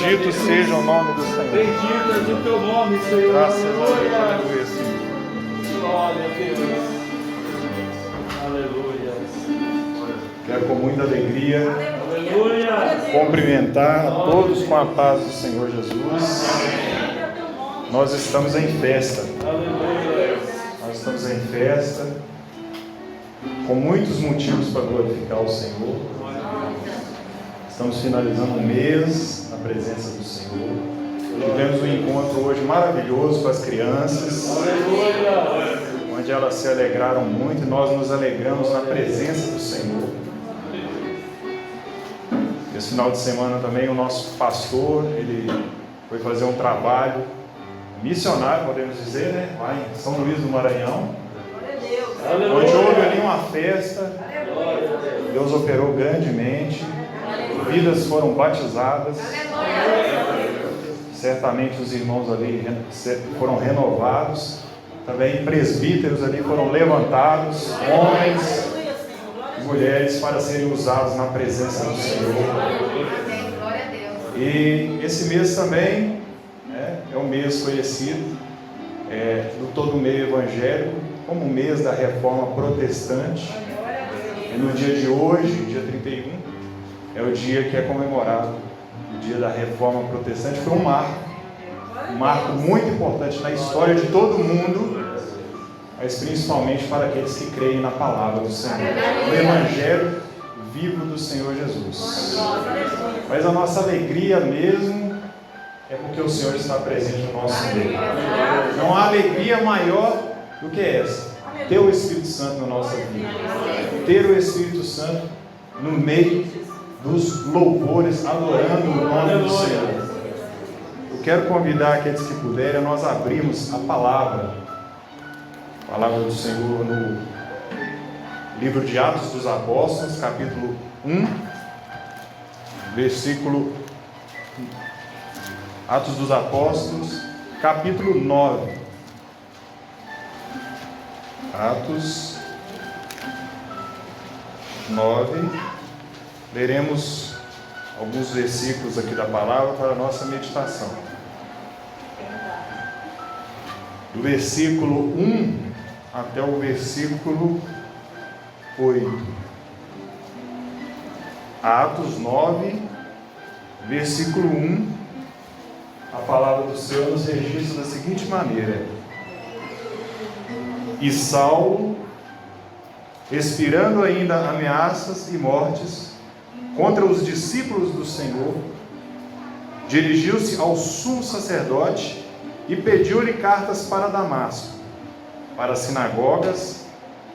Bendito seja o nome do Senhor. Bendito seja o teu nome, Senhor. Graças a Deus. Aleluia, Senhor. Glória a Deus. Aleluia. Quero com muita alegria Aleluia. cumprimentar a todos com a paz do Senhor Jesus. Nós estamos em festa. Aleluia. Nós estamos em festa, com muitos motivos para glorificar o Senhor. Estamos finalizando um mês na presença do Senhor. Tivemos um encontro hoje maravilhoso com as crianças, onde elas se alegraram muito e nós nos alegramos na presença do Senhor. Esse final de semana também o nosso pastor, ele foi fazer um trabalho missionário, podemos dizer, né? Lá em São Luís do Maranhão, onde houve ali uma festa. Deus operou grandemente, vidas foram batizadas, certamente os irmãos ali foram renovados, também presbíteros ali foram levantados, homens e mulheres para serem usados na presença do Senhor. E esse mês também é um mês conhecido do todo o meio evangélico como o mês da Reforma Protestante. E no dia de hoje, dia 31, é o dia que é comemorado, o dia da Reforma Protestante. Foi um marco muito importante na história de todo mundo, mas principalmente para aqueles que creem na palavra do Senhor, no Evangelho vivo do Senhor Jesus. Mas a nossa alegria mesmo é porque o Senhor está presente no nosso meio. Não há alegria maior do que essa, ter o Espírito Santo na nossa vida, ter o Espírito Santo no meio dos louvores, adorando o nome do Senhor. Eu quero convidar aqueles que puderem a nós abrirmos a palavra do Senhor no livro de Atos dos Apóstolos, capítulo 1, versículo Atos dos Apóstolos, capítulo 9. Atos 9. Leremos alguns versículos aqui da palavra para a nossa meditação. Do versículo 1 até o versículo 8. Atos 9, versículo 1. A palavra do Senhor nos registra da seguinte maneira: E Saulo, expirando ainda ameaças e mortes contra os discípulos do Senhor, dirigiu-se ao sumo sacerdote e pediu-lhe cartas para Damasco, para as sinagogas,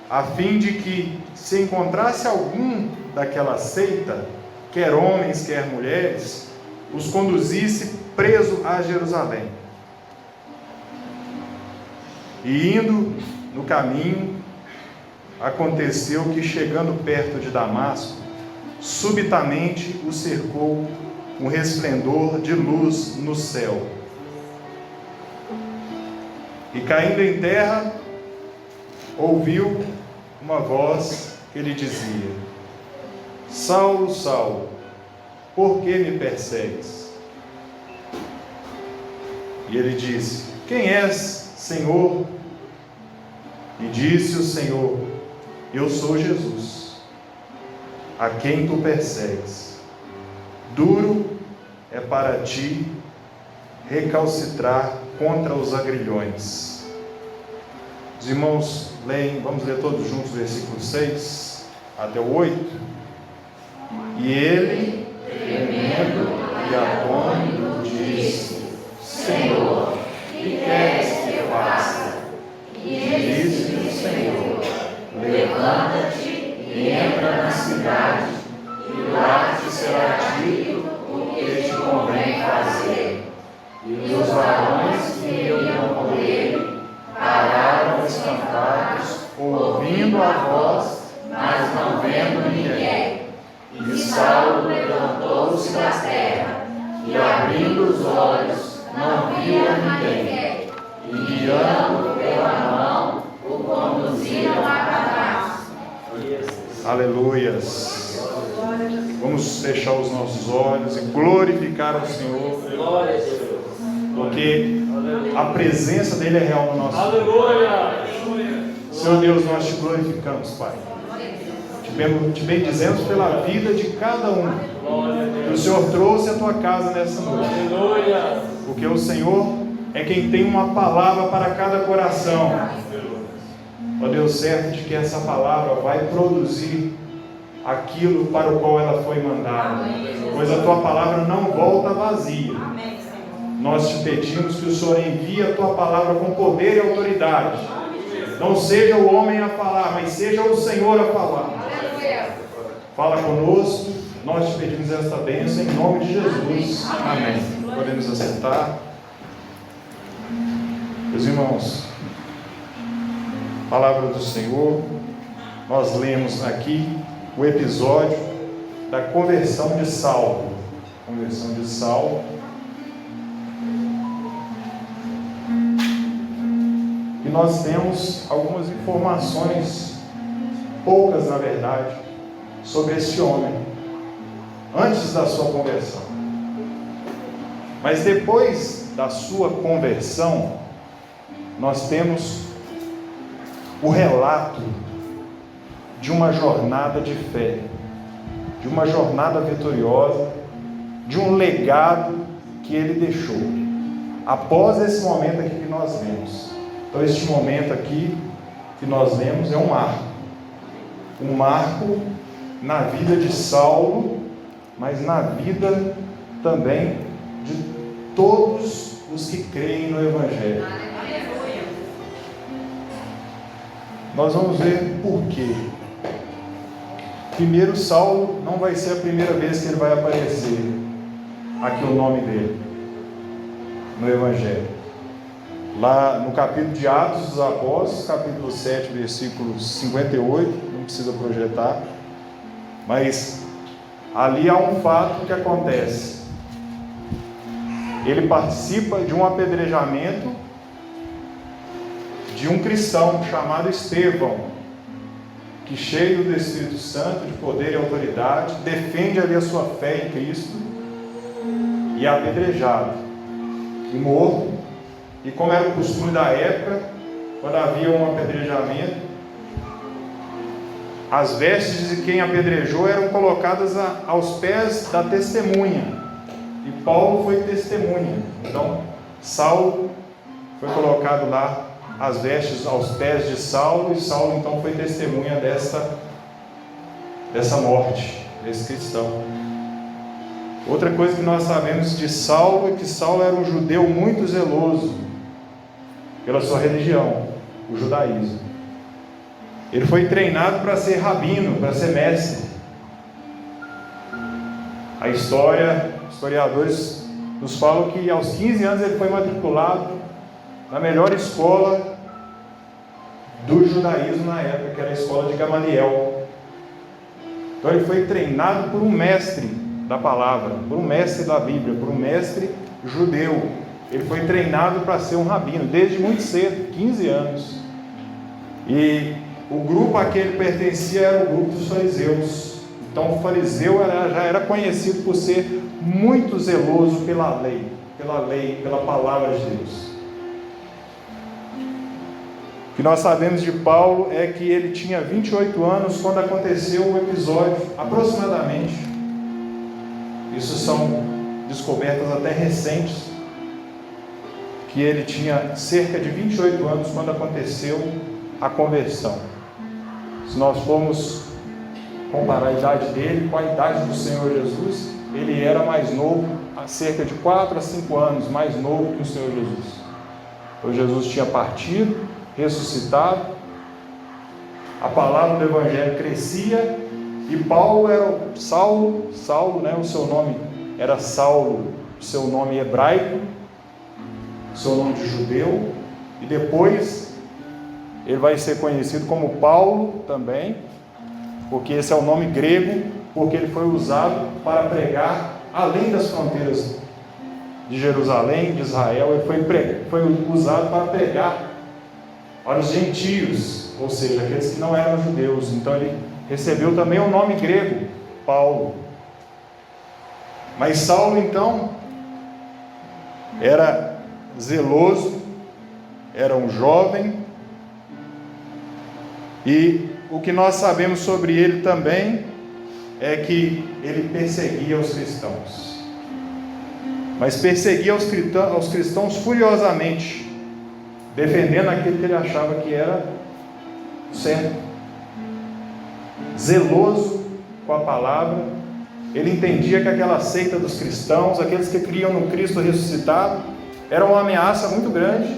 a fim de que, se encontrasse algum daquela seita, quer homens, quer mulheres, os conduzisse preso a Jerusalém. E indo no caminho, aconteceu que, chegando perto de Damasco, subitamente o cercou um resplendor de luz no céu. E caindo em terra, ouviu uma voz que lhe dizia: Saulo, Saulo, por que me persegues? E ele disse: Quem és, Senhor? E disse o Senhor: Eu sou Jesus, a quem tu persegues. Duro é para ti recalcitrar contra os agrilhões. Os irmãos leem, vamos ler todos juntos o versículo 6 até o 8. E ele, tremendo e atônito, disse: Senhor, que queres que eu faça? E disse o Senhor: Levanta-te e entra na cidade, e lá te será dito o que te convém fazer. E os varões que iam com ele pararam espantados, ouvindo a voz, mas não vendo ninguém. E Saulo levantou-se da terra, e abrindo os olhos, não via ninguém. E guiando pela mão, o conduziram a Damasco. Aleluias. Vamos fechar os nossos olhos e glorificar ao Senhor, Glória a Deus. porque a presença dele é real no nosso meio. Aleluia. Senhor Deus, nós te glorificamos, Pai. Te bendizemos pela vida de cada um Glória a que o Deus. Senhor trouxe à tua casa nessa noite. Aleluia. Porque o Senhor é quem tem uma palavra para cada coração. Ó Deus, certo de que essa palavra vai produzir aquilo para o qual ela foi mandada. Pois a tua palavra não volta vazia. Nós te pedimos que o Senhor envie a tua palavra com poder e autoridade. Não seja o homem a falar, mas seja o Senhor a falar. Fala conosco, nós te pedimos esta bênção em nome de Jesus. Amém. Podemos assentar. Meus irmãos, palavra do Senhor, nós lemos aqui o episódio da conversão de Saulo. Conversão de Saulo. E nós temos algumas informações, poucas na verdade, sobre esse homem, antes da sua conversão. Mas depois da sua conversão, nós temos o relato de uma jornada de fé, de uma jornada vitoriosa, de um legado que ele deixou, após esse momento aqui que nós vemos. Então este momento aqui que nós vemos é um marco na vida de Saulo, mas na vida também de todos os que creem no Evangelho. Nós vamos ver por quê. Primeiro, Saulo não vai ser a primeira vez que ele vai aparecer aqui o nome dele no Evangelho. Lá no capítulo de Atos dos Apóstolos, capítulo 7, versículo 58, não precisa projetar, mas ali há um fato que acontece. Ele participa de um apedrejamento de um cristão chamado Estevão, que, cheio do Espírito Santo, de poder e autoridade, defende ali a sua fé em Cristo e é apedrejado e morto. E como era o costume da época, quando havia um apedrejamento, as vestes de quem apedrejou eram colocadas aos pés da testemunha, e Paulo foi testemunha. Então Saulo foi colocado lá, as vestes aos pés de Saulo, e Saulo então foi testemunha dessa morte, desse cristão. Outra coisa que nós sabemos de Saulo é que Saulo era um judeu muito zeloso pela sua religião, o judaísmo. Ele foi treinado para ser rabino, para ser mestre. A historiadores nos falam que aos 15 anos ele foi matriculado na melhor escola do judaísmo na época, que era a escola de Gamaliel. Então ele foi treinado por um mestre da palavra, por um mestre da Bíblia, por um mestre judeu. Ele foi treinado para ser um rabino desde muito cedo, 15 anos. E o grupo a que ele pertencia era o grupo dos fariseus. Então o fariseu já era conhecido por ser muito zeloso pela lei, pela palavra de Deus. O que nós sabemos de Paulo é que ele tinha 28 anos quando aconteceu o episódio, aproximadamente. Isso são descobertas até recentes, que ele tinha cerca de 28 anos quando aconteceu a conversão. Se nós formos comparar a idade dele com a idade do Senhor Jesus, ele era mais novo, há cerca de 4 a 5 anos mais novo que o Senhor Jesus. Então Jesus tinha partido, ressuscitado, a palavra do Evangelho crescia, e Paulo era Saulo, né, o seu nome era Saulo, o seu nome hebraico, seu nome de judeu, e depois ele vai ser conhecido como Paulo também, porque esse é o nome grego, porque ele foi usado para pregar além das fronteiras de Jerusalém, de Israel. Ele foi usado para pregar para os gentios, ou seja, aqueles que não eram judeus. Então ele recebeu também o nome grego, Paulo. Mas Saulo então era zeloso, era um jovem, e o que nós sabemos sobre ele também é que ele perseguia os cristãos, mas perseguia os cristãos furiosamente, defendendo aquilo que ele achava que era certo, zeloso com a palavra. Ele entendia que aquela seita dos cristãos, aqueles que criam no Cristo ressuscitado, era uma ameaça muito grande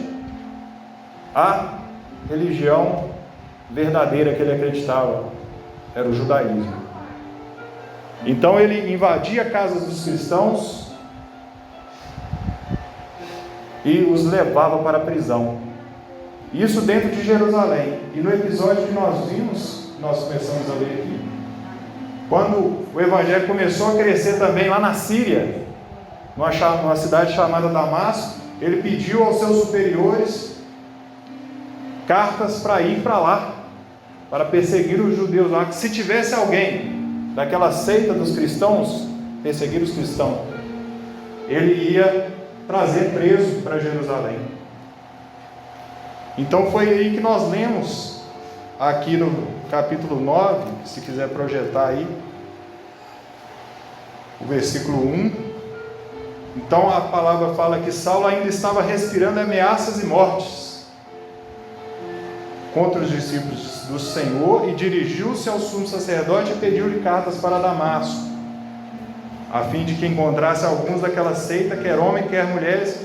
à religião verdadeira que ele acreditava, era o judaísmo. Então ele invadia casas dos cristãos e os levava para a prisão. Isso dentro de Jerusalém. E no episódio que nós vimos, nós começamos a ler aqui, quando o evangelho começou a crescer também lá na Síria, numa cidade chamada Damasco, ele pediu aos seus superiores cartas para ir para lá, para perseguir os judeus lá, que se tivesse alguém daquela seita dos cristãos, perseguir os cristãos, ele ia trazer preso para Jerusalém. Então foi aí que nós lemos, aqui no capítulo 9, se quiser projetar aí, o versículo 1. Então a palavra fala que Saulo ainda estava respirando ameaças e mortes contra os discípulos do Senhor, e dirigiu-se ao sumo sacerdote e pediu-lhe cartas para Damasco, a fim de que encontrasse alguns daquela seita, quer homem, quer mulheres,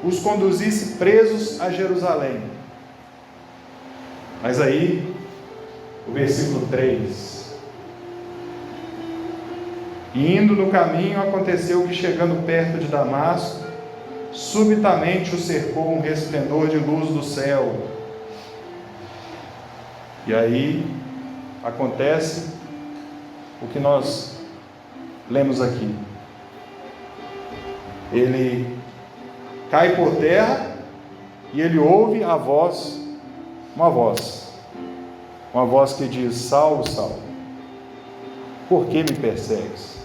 os conduzisse presos a Jerusalém. Mas aí, o versículo 3: e indo no caminho, aconteceu que, chegando perto de Damasco, subitamente o cercou um resplendor de luz do céu. E aí acontece o que nós lemos aqui. Ele cai por terra e ele ouve a voz, uma voz que diz: Saulo, Saulo, por que me persegues?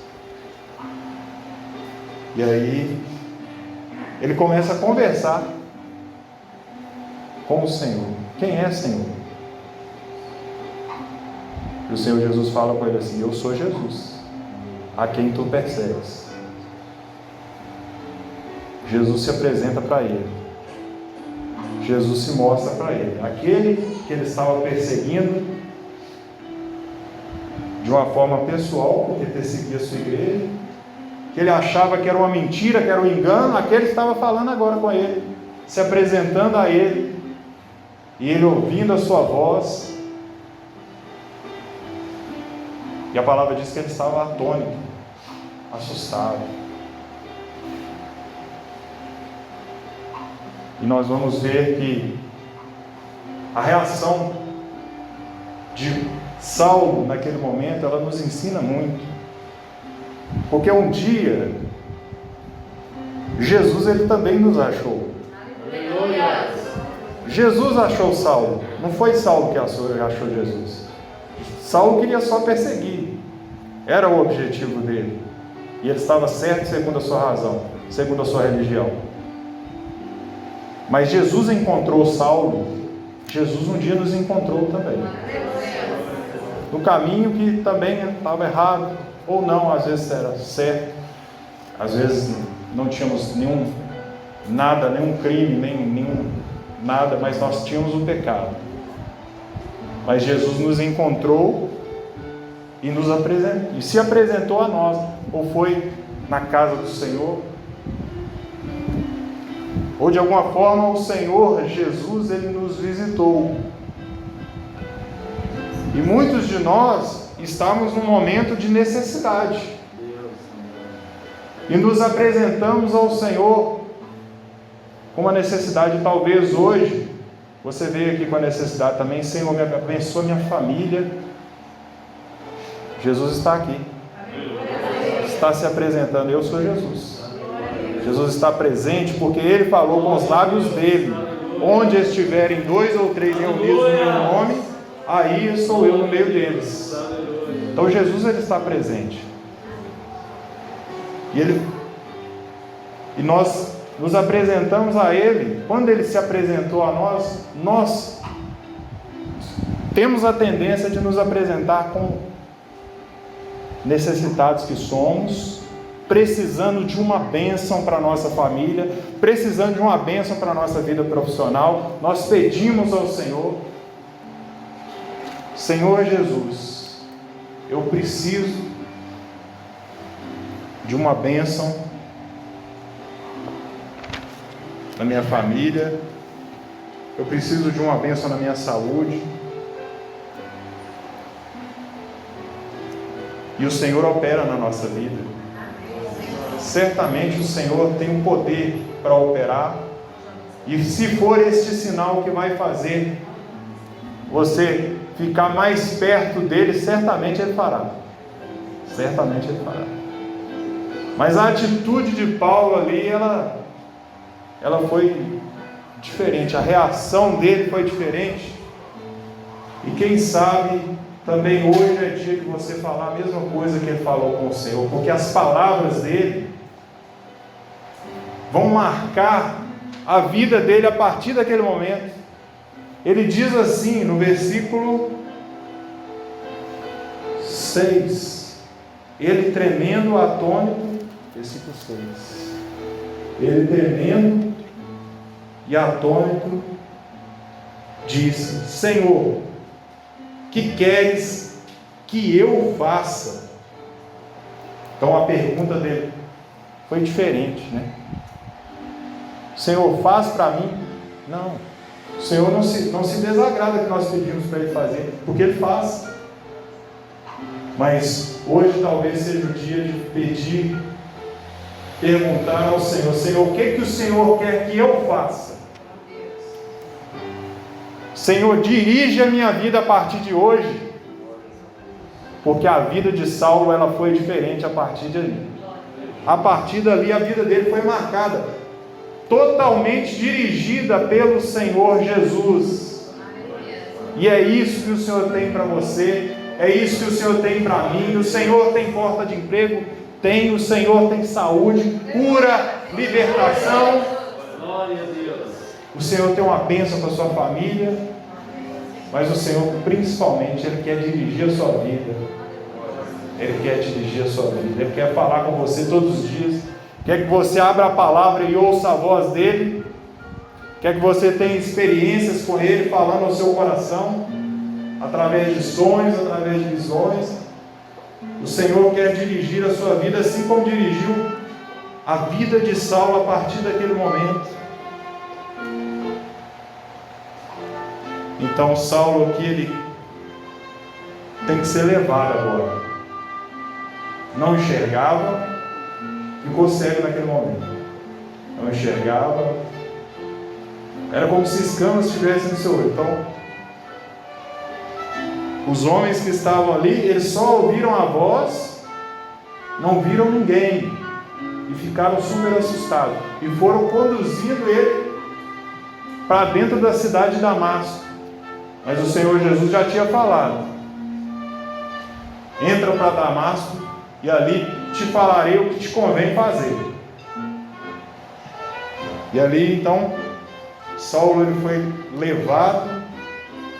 E aí ele começa a conversar com o Senhor. Quem é Senhor? E o Senhor Jesus fala com ele assim: eu sou Jesus, a quem tu persegues. Jesus se apresenta para ele, Jesus se mostra para ele, aquele que ele estava perseguindo de uma forma pessoal, porque perseguia a sua igreja, que ele achava que era uma mentira, que era um engano. Aquele estava falando agora com ele, se apresentando a ele, e ele ouvindo a sua voz. E a palavra diz que ele estava atônito, assustado. E nós vamos ver que a reação de Saulo naquele momento, ela nos ensina muito. Porque um dia Jesus, ele também nos achou. Jesus achou Saulo. Não foi Saulo que achou Jesus. Saulo queria só perseguir, era o objetivo dele, e ele estava certo segundo a sua razão, segundo a sua religião. Mas Jesus encontrou Saulo. Jesus um dia nos encontrou também, no caminho que também estava errado, ou não, às vezes era certo, às vezes não tínhamos nenhum crime, nenhum nada, mas nós tínhamos um pecado. Mas Jesus nos encontrou e nos apresentou, e se apresentou a nós, ou foi na casa do Senhor, ou de alguma forma o Senhor Jesus, ele nos visitou. E muitos de nós estamos num momento de necessidade, e nos apresentamos ao Senhor com uma necessidade. Talvez hoje você veio aqui com a necessidade também: Senhor, me abençoa minha família. Jesus está aqui, está se apresentando. Eu sou Jesus. Jesus está presente porque Ele falou com os lábios dele: onde estiverem 2 ou 3 reunidos no meu nome, aí sou eu no meio deles. Então Jesus, ele está presente. E nós nos apresentamos a Ele. Quando Ele se apresentou a nós, nós temos a tendência de nos apresentar como necessitados que somos, precisando de uma bênção para a nossa família, precisando de uma bênção para a nossa vida profissional. Nós pedimos ao Senhor: Senhor Jesus, eu preciso de uma bênção na minha família, eu preciso de uma bênção na minha saúde. E o Senhor opera na nossa vida. Certamente o Senhor tem um poder para operar. E se for este sinal que vai fazer você ficar mais perto dele, certamente Ele fará. Certamente Ele fará. Mas a atitude de Paulo ali, ela foi diferente. A reação dele foi diferente. E quem sabe também hoje é dia de você falar a mesma coisa que ele falou com o Senhor, porque as palavras dele vão marcar a vida dele a partir daquele momento. Ele diz assim no versículo 6, ele tremendo, atônito, versículo 6, ele tremendo e atônito disse: Senhor, que queres que eu faça? Então a pergunta dele foi diferente, né? Senhor, faz para mim? Não. O Senhor não se desagrada que nós pedimos para Ele fazer, porque Ele faz. Mas hoje talvez seja o dia de pedir, perguntar ao Senhor: Senhor, o que o Senhor quer que eu faça? Senhor, dirige a minha vida a partir de hoje, porque a vida de Saulo, ela foi diferente a partir de ali. A partir dali a vida dele foi marcada, totalmente dirigida pelo Senhor Jesus. E é isso que o Senhor tem para você, é isso que o Senhor tem para mim. O Senhor tem porta de emprego? Tem. O Senhor tem saúde, cura, libertação. Glória a Deus. O Senhor tem uma bênção para a sua família, mas o Senhor, principalmente, Ele quer dirigir a sua vida. Ele quer dirigir a sua vida. Ele quer falar com você todos os dias. Quer que você abra a palavra e ouça a voz dEle. Quer que você tenha experiências com Ele, falando ao seu coração, através de sonhos, através de visões. O Senhor quer dirigir a sua vida, assim como dirigiu a vida de Saulo a partir daquele momento. Então Saulo aqui, ele tem que ser levado agora. Não enxergava, ficou cego naquele momento. Não enxergava, era como se escamas estivessem no seu olho. Então, os homens que estavam ali, eles só ouviram a voz, não viram ninguém, e ficaram super assustados, e foram conduzindo ele para dentro da cidade de Damasco. Mas o Senhor Jesus já tinha falado: entra para Damasco e ali te falarei o que te convém fazer. E ali então Saulo, ele foi levado,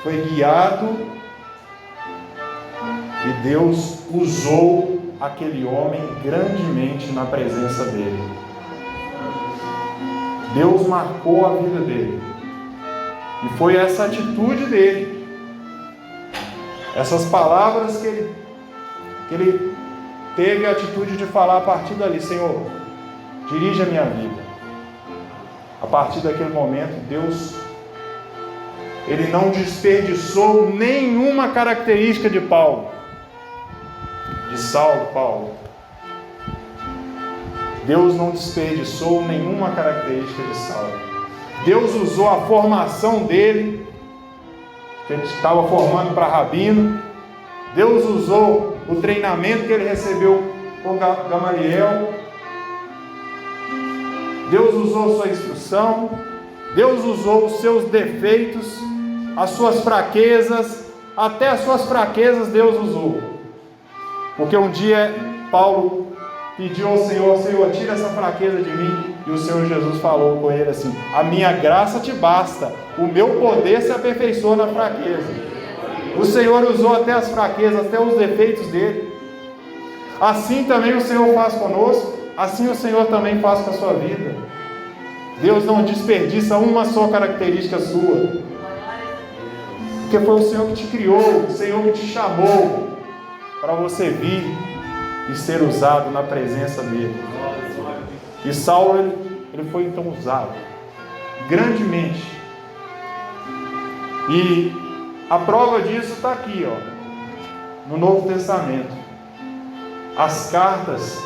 foi guiado, e Deus usou aquele homem grandemente na presença dele. Deus marcou a vida dele. E foi essa atitude dele, essas palavras que ele teve a atitude de falar a partir dali: Senhor, dirige a minha vida. A partir daquele momento, Deus, Ele não desperdiçou nenhuma característica de Paulo, de Paulo. Deus não desperdiçou nenhuma característica de Saulo. Deus usou a formação dele, que ele estava formando para rabino. Deus usou o treinamento que ele recebeu com Gamaliel. Deus usou sua instrução. Deus usou os seus defeitos, as suas fraquezas, até as suas fraquezas Deus usou. Porque um dia Paulo pediu ao Senhor: Senhor, tira essa fraqueza de mim. E o Senhor Jesus falou com ele assim: a minha graça te basta, o meu poder se aperfeiçoa na fraqueza. O Senhor usou até as fraquezas, até os defeitos dele. Assim também o Senhor faz conosco, assim o Senhor também faz com a sua vida. Deus não desperdiça uma só característica sua, porque foi o Senhor que te criou, o Senhor que te chamou para você vir e ser usado na presença dele. E Saulo, ele foi então usado grandemente. E a prova disso está aqui, no Novo Testamento. As cartas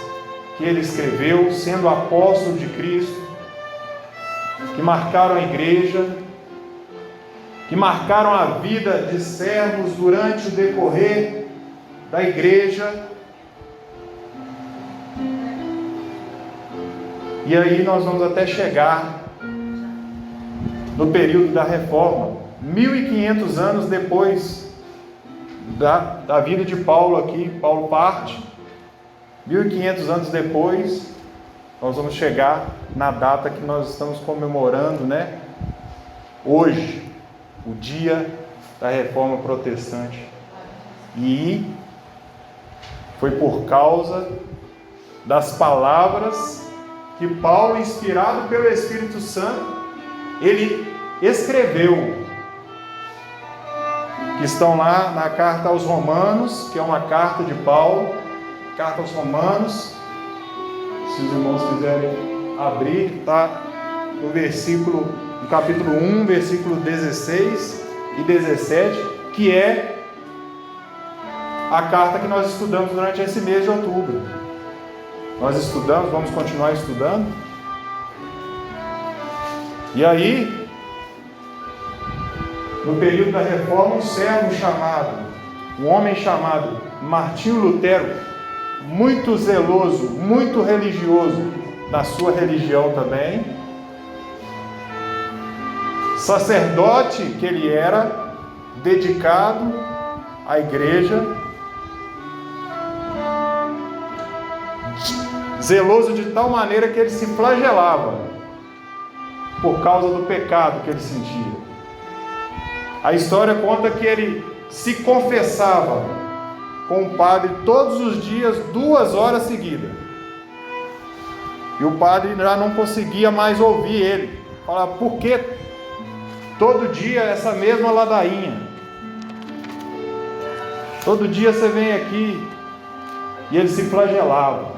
que ele escreveu, sendo apóstolo de Cristo, que marcaram a igreja, que marcaram a vida de servos durante o decorrer da igreja. E aí nós vamos até chegar no período da Reforma, 1500 anos depois da vida de Paulo aqui. Paulo parte, 1500 anos depois, nós vamos chegar na data que nós estamos comemorando, né? Hoje, o dia da Reforma Protestante. E foi por causa das palavras que Paulo, inspirado pelo Espírito Santo, ele escreveu, que estão lá na carta aos Romanos, que é uma carta de Paulo, carta aos Romanos. Se os irmãos quiserem abrir, está no capítulo 1, versículo 16 e 17, que é a carta que nós estudamos durante esse mês de outubro. Nós estudamos, vamos continuar estudando. E aí, no período da Reforma, um homem chamado Martinho Lutero, muito zeloso, muito religioso na sua religião também, sacerdote que ele era, dedicado à igreja, zeloso de tal maneira que ele se flagelava por causa do pecado que ele sentia. A história conta que ele se confessava com o padre todos os dias, 2 horas seguidas. E o padre já não conseguia mais ouvir ele. Falava: por que todo dia essa mesma ladainha? Todo dia você vem aqui. E ele se flagelava,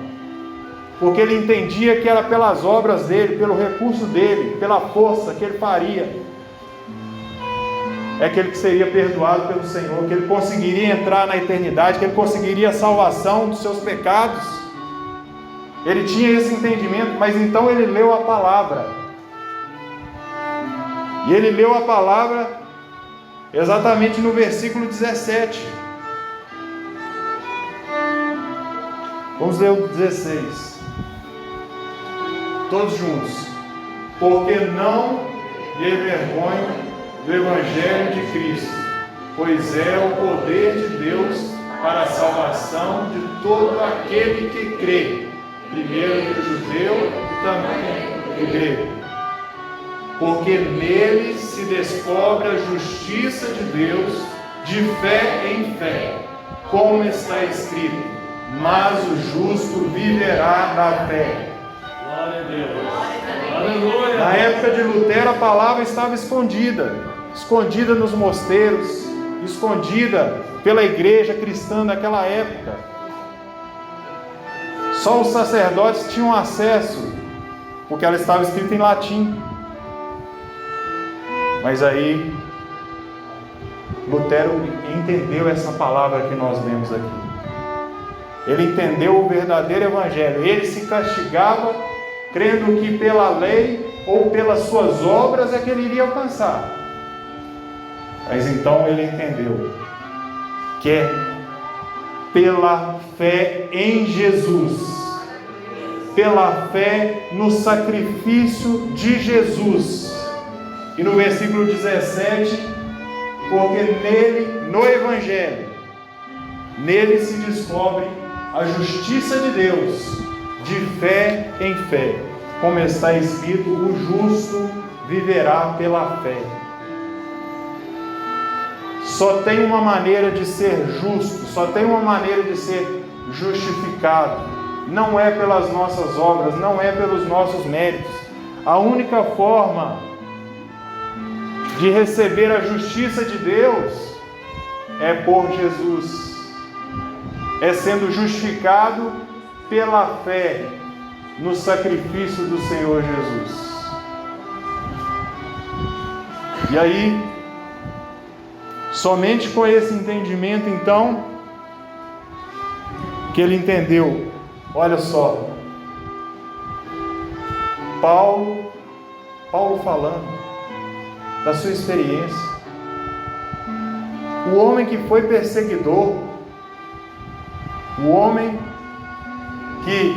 porque ele entendia que era pelas obras dele, pelo recurso dele, pela força que ele faria, é que ele seria perdoado pelo Senhor, que ele conseguiria entrar na eternidade, que ele conseguiria a salvação dos seus pecados. Ele tinha esse entendimento, mas então ele leu a palavra. E ele leu a palavra exatamente no versículo 17. Vamos ler o 16. Todos juntos. Porque não me envergonho do Evangelho de Cristo, pois é o poder de Deus para a salvação de todo aquele que crê, primeiro do judeu e também do grego. Porque nele se descobre a justiça de Deus de fé em fé, como está escrito: mas o justo viverá da fé. Glória a Deus. Aleluia. Na época de Lutero, a palavra estava escondida nos mosteiros, escondida pela igreja cristã daquela época. Só os sacerdotes tinham acesso, porque ela estava escrita em latim. Mas aí Lutero entendeu essa palavra que nós lemos aqui. Ele entendeu o verdadeiro evangelho. Ele se castigava crendo que pela lei ou pelas suas obras é que ele iria alcançar. Mas então ele entendeu que é pela fé em Jesus, pela fé no sacrifício de Jesus. E no versículo 17, porque nele, no Evangelho, nele se descobre a justiça de Deus de fé em fé, como está escrito: o justo viverá pela fé. Só tem uma maneira de ser justo, só tem uma maneira de ser justificado. Não é pelas nossas obras, não é pelos nossos méritos. A única forma de receber a justiça de Deus é por Jesus, é sendo justificado pela fé no sacrifício do Senhor Jesus. E aí, somente com esse entendimento, então, que ele entendeu, olha só, Paulo falando da sua experiência, o homem que foi perseguidor, o homem que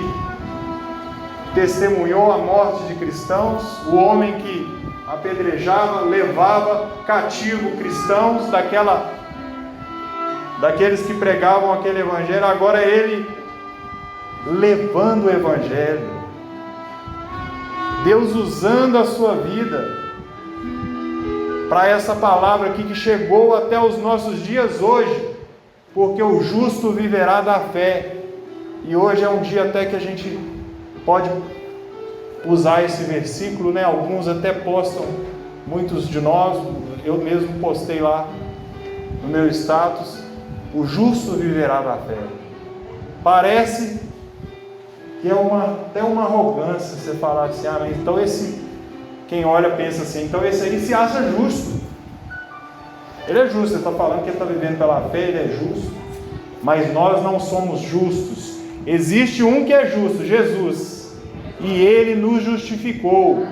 testemunhou a morte de cristãos, o homem que apedrejava, levava cativo cristãos daqueles que pregavam aquele evangelho. Agora ele levando o evangelho, Deus usando a sua vida para essa palavra aqui que chegou até os nossos dias hoje, porque o justo viverá da fé. E hoje é um dia até que a gente pode usar esse versículo, né? Alguns até postam, muitos de nós, eu mesmo postei lá no meu status: o justo viverá da fé. Parece que é até uma arrogância você falar assim: ah, mas então quem olha pensa assim, então esse aí se acha justo. Ele é justo, ele está falando que ele está vivendo pela fé, ele é justo. Mas nós não somos justos. Existe um que é justo, Jesus, e ele nos justificou.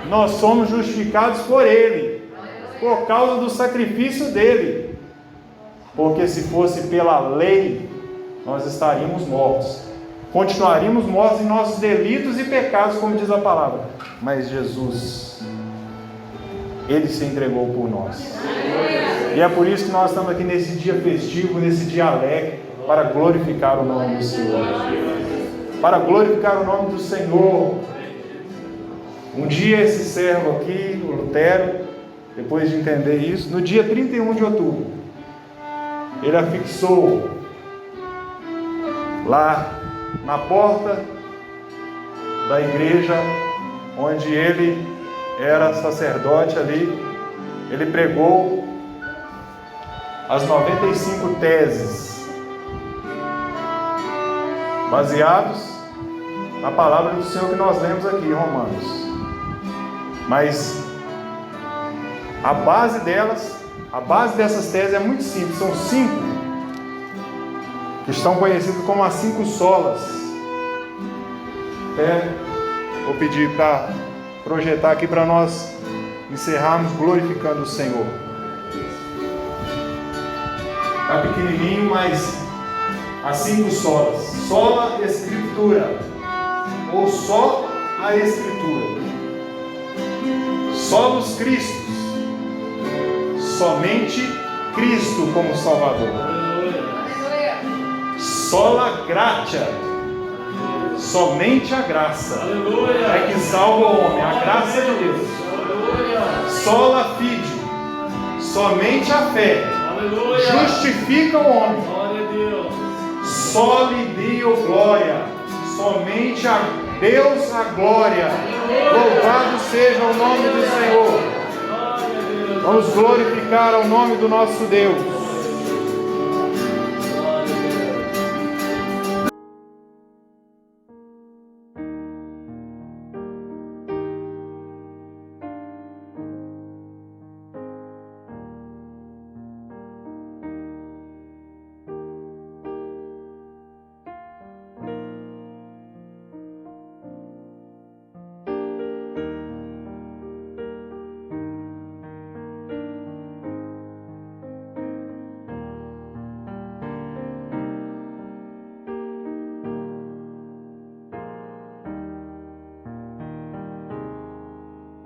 Nós somos justificados por ele, por causa do sacrifício dele. Porque se fosse pela lei, nós estaríamos mortos, continuaríamos mortos em nossos delitos e pecados, como diz a palavra. Mas Jesus, ele se entregou por nós. E é por isso que nós estamos aqui nesse dia festivo, nesse dia alegre, para glorificar o nome do Senhor, para glorificar o nome do Senhor. Um dia esse servo aqui, o Lutero, depois de entender isso, no dia 31 de outubro, ele afixou lá na porta da igreja onde ele era sacerdote ali, ele pregou as 95 teses baseados na palavra do Senhor que nós lemos aqui em Romanos. Mas a base dessas teses é muito simples. São 5 que estão conhecidos como as 5 solas. Vou pedir para projetar aqui para nós encerrarmos glorificando o Senhor. Está pequenininho, mas as 5 solas: sola escritura, ou só a escritura; solos Cristos, somente Cristo como Salvador; sola gratia, somente a graça é que salva o homem, a graça de Deus; sola fide, somente a fé justifica o homem; soli Deo glória, somente a Deus a glória. Louvado seja o nome do Senhor. Vamos glorificar o nome do nosso Deus.